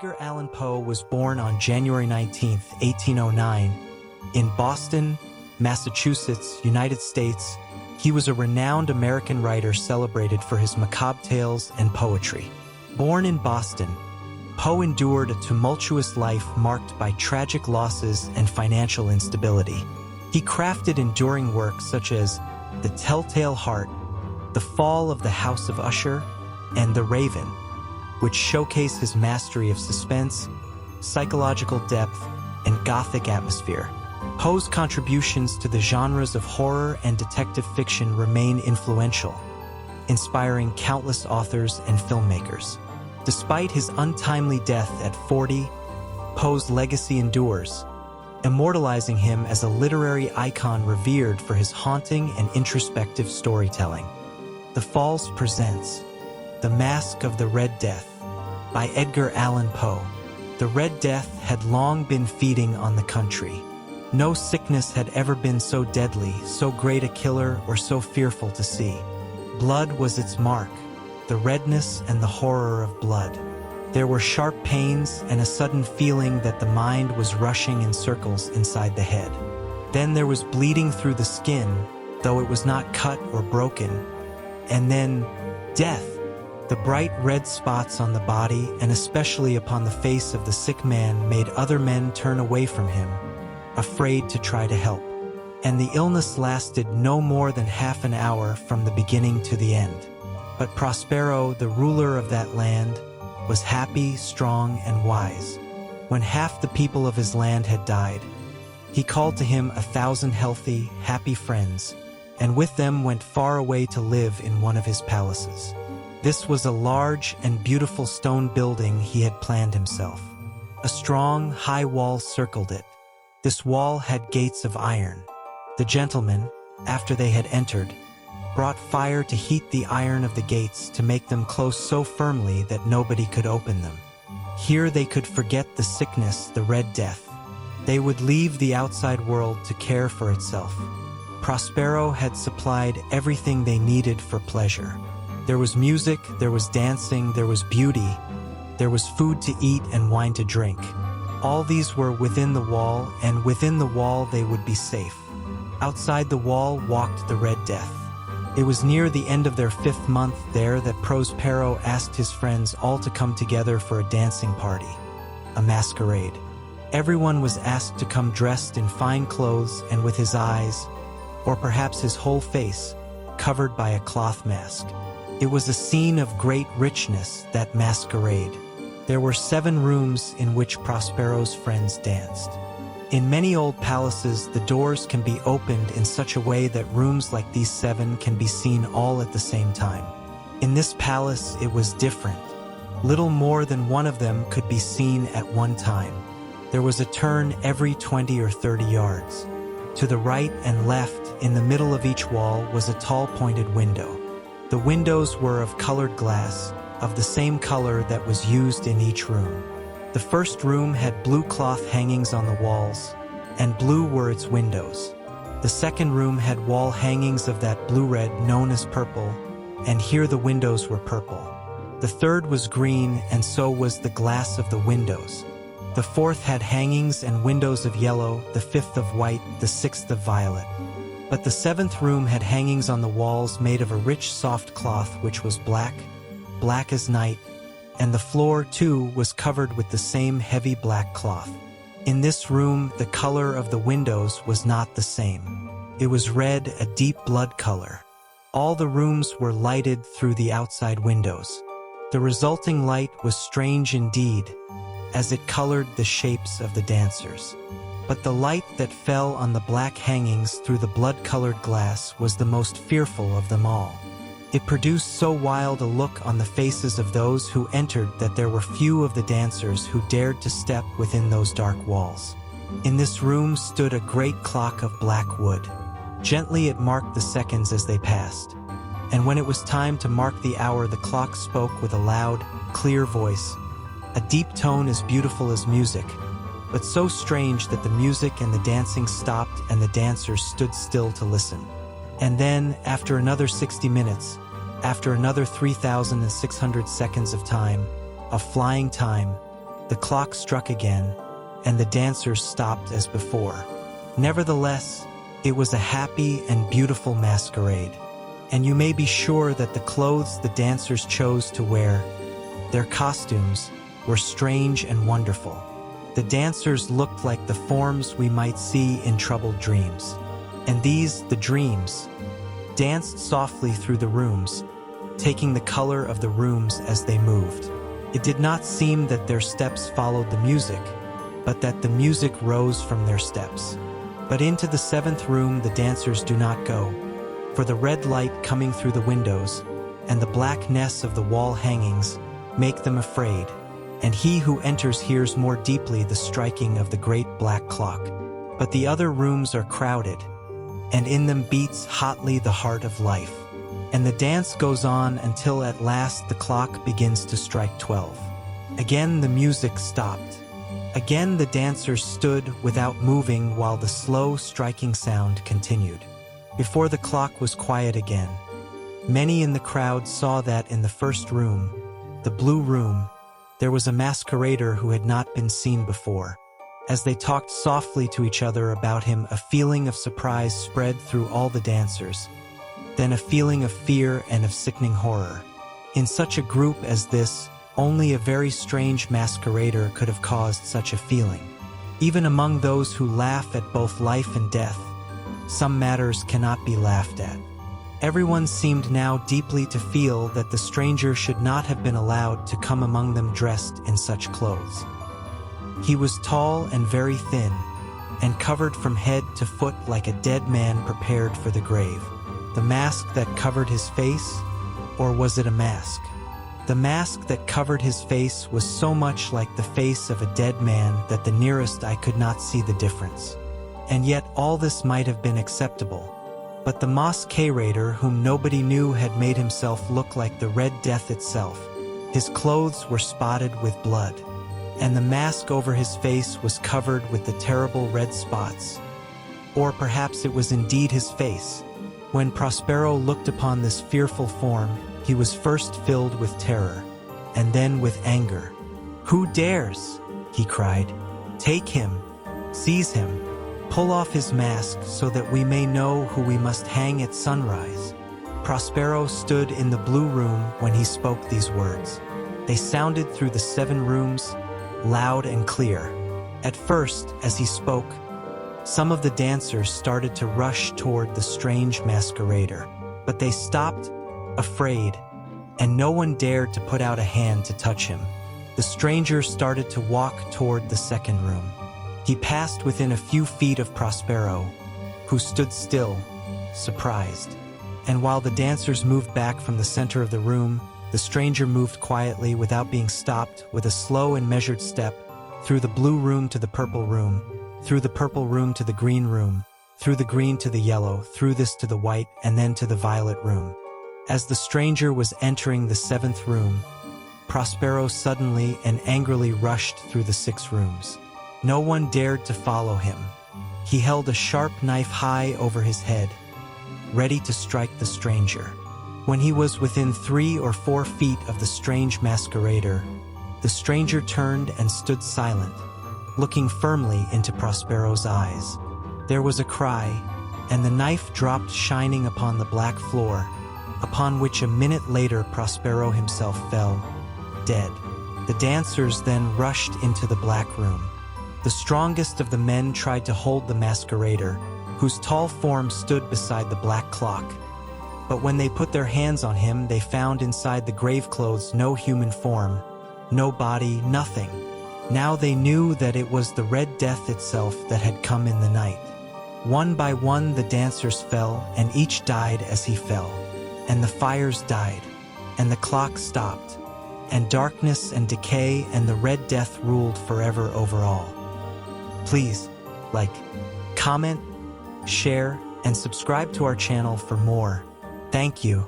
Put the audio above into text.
Edgar Allan Poe was born on January 19, 1809, in Boston, Massachusetts, United States. He was a renowned American writer celebrated for his macabre tales and poetry. Born in Boston, Poe endured a tumultuous life marked by tragic losses and financial instability. He crafted enduring works such as The Telltale Heart, The Fall of the House of Usher, and The Raven, which showcase his mastery of suspense, psychological depth, and Gothic atmosphere. Poe's contributions to the genres of horror and detective fiction remain influential, inspiring countless authors and filmmakers. Despite his untimely death at 40, Poe's legacy endures, immortalizing him as a literary icon revered for his haunting and introspective storytelling. The Falls presents The Masque of the Red Death by Edgar Allan Poe. The Red Death had long been feeding on the country. No sickness had ever been so deadly, so great a killer, or so fearful to see. Blood was its mark, the redness and the horror of blood. There were sharp pains and a sudden feeling that the mind was rushing in circles inside the head. Then there was bleeding through the skin, though it was not cut or broken. And then death. The bright red spots on the body and especially upon the face of the sick man made other men turn away from him, afraid to try to help. And the illness lasted no more than half an hour from the beginning to the end. But Prospero, the ruler of that land, was happy, strong, and wise. When half the people of his land had died, he called to him 1,000 healthy, happy friends, and with them went far away to live in one of his palaces. This was a large and beautiful stone building he had planned himself. A strong, high wall circled it. This wall had gates of iron. The gentlemen, after they had entered, brought fire to heat the iron of the gates to make them close so firmly that nobody could open them. Here they could forget the sickness, the Red Death. They would leave the outside world to care for itself. Prospero had supplied everything they needed for pleasure. There was music, there was dancing, there was beauty, there was food to eat and wine to drink. All these were within the wall, and within the wall they would be safe. Outside the wall walked the Red Death. It was near the end of their 5th month there that Prospero asked his friends all to come together for a dancing party, a masquerade. Everyone was asked to come dressed in fine clothes and with his eyes, or perhaps his whole face, covered by a cloth mask. It was a scene of great richness, that masquerade. There were 7 rooms in which Prospero's friends danced. In many old palaces, the doors can be opened in such a way that rooms like these 7 can be seen all at the same time. In this palace, it was different. Little more than one of them could be seen at one time. There was a turn every 20 or 30 yards. To the right and left, in the middle of each wall, was a tall pointed window. The windows were of colored glass, of the same color that was used in each room. The first room had blue cloth hangings on the walls, and blue were its windows. The second room had wall hangings of that blue-red known as purple, and here the windows were purple. The third was green, and so was the glass of the windows. The fourth had hangings and windows of yellow, the 5th of white, the 6th of violet. But the 7th room had hangings on the walls made of a rich soft cloth which was black, black as night, and the floor, too, was covered with the same heavy black cloth. In this room, the color of the windows was not the same. It was red, a deep blood color. All the rooms were lighted through the outside windows. The resulting light was strange indeed, as it colored the shapes of the dancers. But the light that fell on the black hangings through the blood-colored glass was the most fearful of them all. It produced so wild a look on the faces of those who entered that there were few of the dancers who dared to step within those dark walls. In this room stood a great clock of black wood. Gently it marked the seconds as they passed. And when it was time to mark the hour, the clock spoke with a loud, clear voice, a deep tone as beautiful as music, but so strange that the music and the dancing stopped and the dancers stood still to listen. And then, after another 60 minutes, after another 3,600 seconds of time, of flying time, the clock struck again, and the dancers stopped as before. Nevertheless, it was a happy and beautiful masquerade, and you may be sure that the clothes the dancers chose to wear, their costumes, were strange and wonderful. The dancers looked like the forms we might see in troubled dreams. And these, the dreams, danced softly through the rooms, taking the color of the rooms as they moved. It did not seem that their steps followed the music, but that the music rose from their steps. But into the seventh room the dancers do not go, for the red light coming through the windows and the blackness of the wall hangings make them afraid, and he who enters hears more deeply the striking of the great black clock. But the other rooms are crowded, and in them beats hotly the heart of life. And the dance goes on until at last the clock begins to strike 12. Again the music stopped. Again the dancers stood without moving while the slow striking sound continued. Before the clock was quiet again, many in the crowd saw that in the first room, the blue room, there was a masquerader who had not been seen before. As they talked softly to each other about him, a feeling of surprise spread through all the dancers, then a feeling of fear and of sickening horror. In such a group as this, only a very strange masquerader could have caused such a feeling. Even among those who laugh at both life and death, some matters cannot be laughed at. Everyone seemed now deeply to feel that the stranger should not have been allowed to come among them dressed in such clothes. He was tall and very thin, and covered from head to foot like a dead man prepared for the grave. The mask that covered his face, or was it a mask? The mask that covered his face was so much like the face of a dead man that the nearest I could not see the difference. And yet all this might have been acceptable. But the masquerader whom nobody knew had made himself look like the Red Death itself. His clothes were spotted with blood, and the mask over his face was covered with the terrible red spots. Or perhaps it was indeed his face. When Prospero looked upon this fearful form, he was first filled with terror, and then with anger. "Who dares?" he cried. "Take him, seize him, pull off his mask so that we may know who we must hang at sunrise." Prospero stood in the blue room when he spoke these words. They sounded through the 7 rooms, loud and clear. At first, as he spoke, some of the dancers started to rush toward the strange masquerader, but they stopped, afraid, and no one dared to put out a hand to touch him. The stranger started to walk toward the second room. He passed within a few feet of Prospero, who stood still, surprised. And while the dancers moved back from the center of the room, the stranger moved quietly without being stopped, with a slow and measured step, through the blue room to the purple room, through the purple room to the green room, through the green to the yellow, through this to the white, and then to the violet room. As the stranger was entering the 7th room, Prospero suddenly and angrily rushed through the 6 rooms. No one dared to follow him. He held a sharp knife high over his head, ready to strike the stranger. When he was within 3 or 4 feet of the strange masquerader, the stranger turned and stood silent, looking firmly into Prospero's eyes. There was a cry, and the knife dropped shining upon the black floor, upon which a minute later Prospero himself fell, dead. The dancers then rushed into the black room. The strongest of the men tried to hold the masquerader, whose tall form stood beside the black clock. But when they put their hands on him, they found inside the grave clothes no human form, no body, nothing. Now they knew that it was the Red Death itself that had come in the night. One by one the dancers fell, and each died as he fell. And the fires died, and the clock stopped, and darkness and decay and the Red Death ruled forever over all. Please, like, comment, share, and subscribe to our channel for more. Thank you.